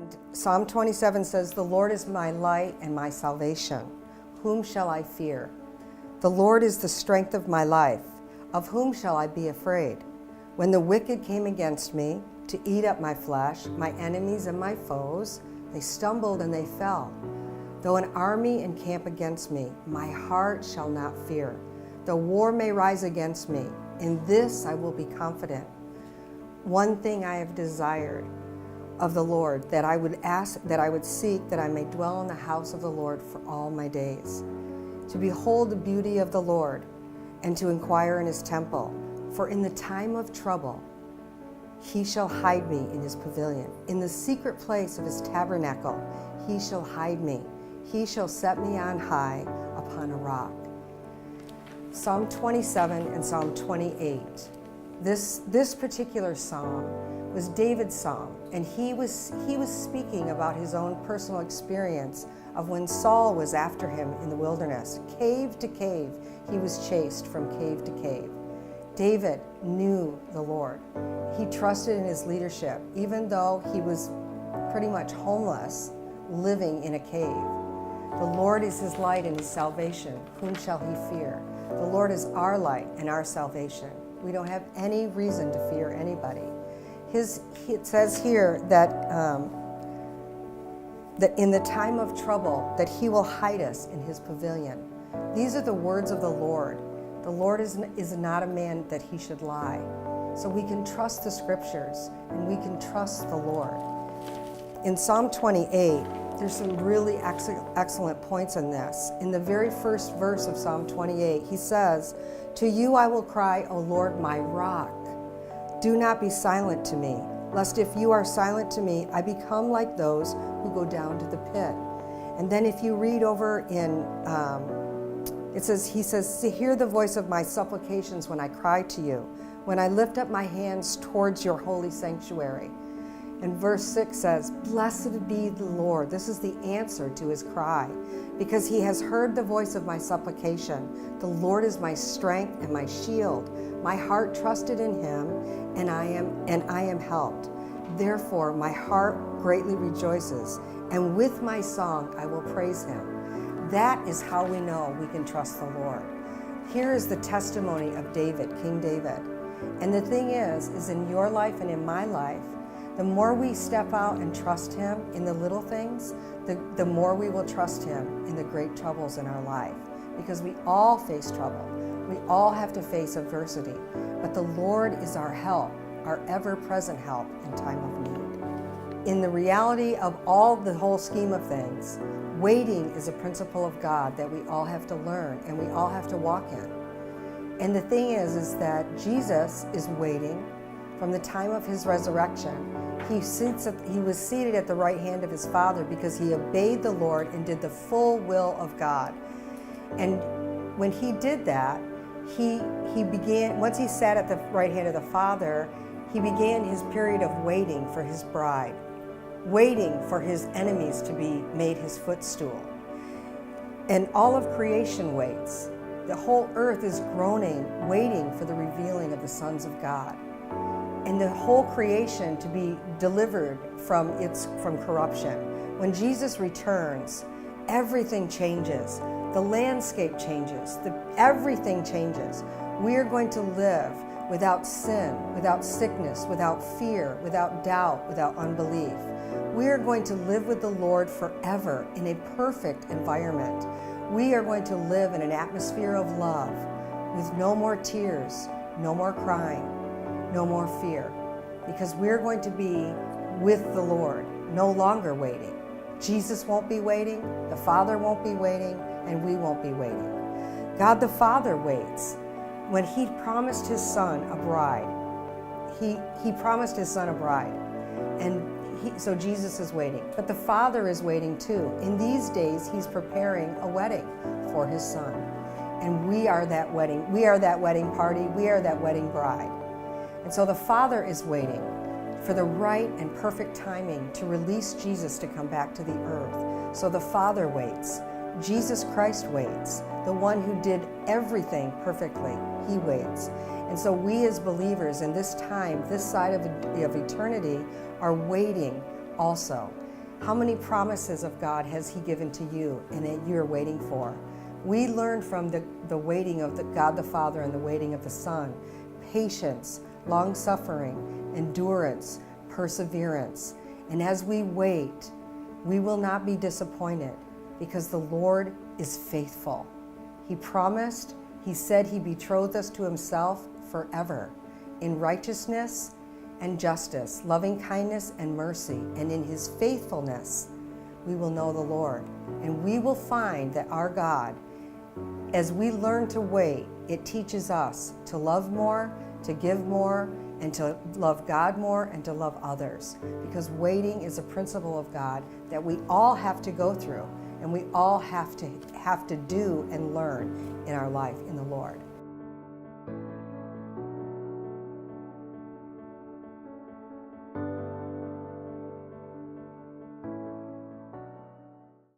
And Psalm 27 says, "The Lord is my light and my salvation. Whom shall I fear? The Lord is the strength of my life. Of whom shall I be afraid? When the wicked came against me to eat up my flesh, my enemies and my foes, they stumbled and they fell. Though an army encamp against me, my heart shall not fear. Though war may rise against me, in this I will be confident. One thing I have desired of the Lord, that I would ask, that I would seek, that I may dwell in the house of the Lord for all my days, to behold the beauty of the Lord, and to inquire in his temple. For in the time of trouble he shall hide me in his pavilion. In the secret place of his tabernacle he shall hide me. He shall set me on high upon a rock." Psalm 27 and Psalm 28. This particular psalm was David's psalm, and he was speaking about his own personal experience of when Saul was after him in the wilderness. Cave to cave, he was chased from cave to cave. David knew the Lord. He trusted in his leadership, even though he was pretty much homeless, living in a cave. The Lord is his light and his salvation. Whom shall he fear? The Lord is our light and our salvation. We don't have any reason to fear anybody. It says here that in the time of trouble, that he will hide us in his pavilion. These are the words of the Lord. The Lord is not a man that he should lie. So we can trust the scriptures and we can trust the Lord. In Psalm 28, there's some really excellent points in this. In the very first verse of Psalm 28, he says, "To you I will cry, O Lord, my rock. Do not be silent to me, lest if you are silent to me, I become like those who go down to the pit." And then if you read over in, he says, "To hear the voice of my supplications when I cry to you, when I lift up my hands towards your holy sanctuary." And verse 6 says, "Blessed be the Lord." This is the answer to his cry, because he has heard the voice of my supplication. The Lord is my strength and my shield. My heart trusted in him, and I am helped. Therefore my heart greatly rejoices, and with my song I will praise him. That is how we know we can trust the Lord. Here is the testimony of David, King David. And the thing is in your life and in my life, the more we step out and trust him in the little things, the more we will trust him in the great troubles in our life. Because we all face trouble. We all have to face adversity. But the Lord is our help, our ever-present help in time of need. In the reality of all the whole scheme of things, waiting is a principle of God that we all have to learn and we all have to walk in. And the thing is that Jesus is waiting from the time of his resurrection. He was seated at the right hand of his Father because he obeyed the Lord and did the full will of God. And when he did that, he began, once he sat at the right hand of the Father, he began his period of waiting for his bride, waiting for his enemies to be made his footstool. And all of creation waits. The whole earth is groaning, waiting for the revealing of the sons of God. And the whole creation to be delivered from corruption. When Jesus returns, everything changes. The landscape changes. Everything changes. We are going to live without sin, without sickness, without fear, without doubt, without unbelief. We are going to live with the Lord forever in a perfect environment. We are going to live in an atmosphere of love with no more tears, no more crying, no more fear, because we're going to be with the Lord, no longer waiting. Jesus won't be waiting, the Father won't be waiting, and we won't be waiting. God the Father waits. When he promised his Son a bride, he promised his Son a bride, and so Jesus is waiting. But the Father is waiting too. In these days, he's preparing a wedding for his Son, and we are that wedding. We are that wedding party. We are that wedding bride. And so the Father is waiting for the right and perfect timing to release Jesus to come back to the earth. So the Father waits. Jesus Christ waits. The one who did everything perfectly, he waits. And so we as believers in this time, this side of eternity, are waiting also. How many promises of God has He given to you and that you're waiting for? We learn from the waiting of God the Father and the waiting of the Son, patience, long-suffering, endurance, perseverance. And as we wait, we will not be disappointed because the Lord is faithful. He promised, He said He betrothed us to Himself forever in righteousness and justice, loving kindness and mercy, and in His faithfulness we will know the Lord. And we will find that our God, as we learn to wait, it teaches us to love more, to give more, and to love God more and to love others. Because waiting is a principle of God that we all have to go through and we all have to do and learn in our life in the Lord.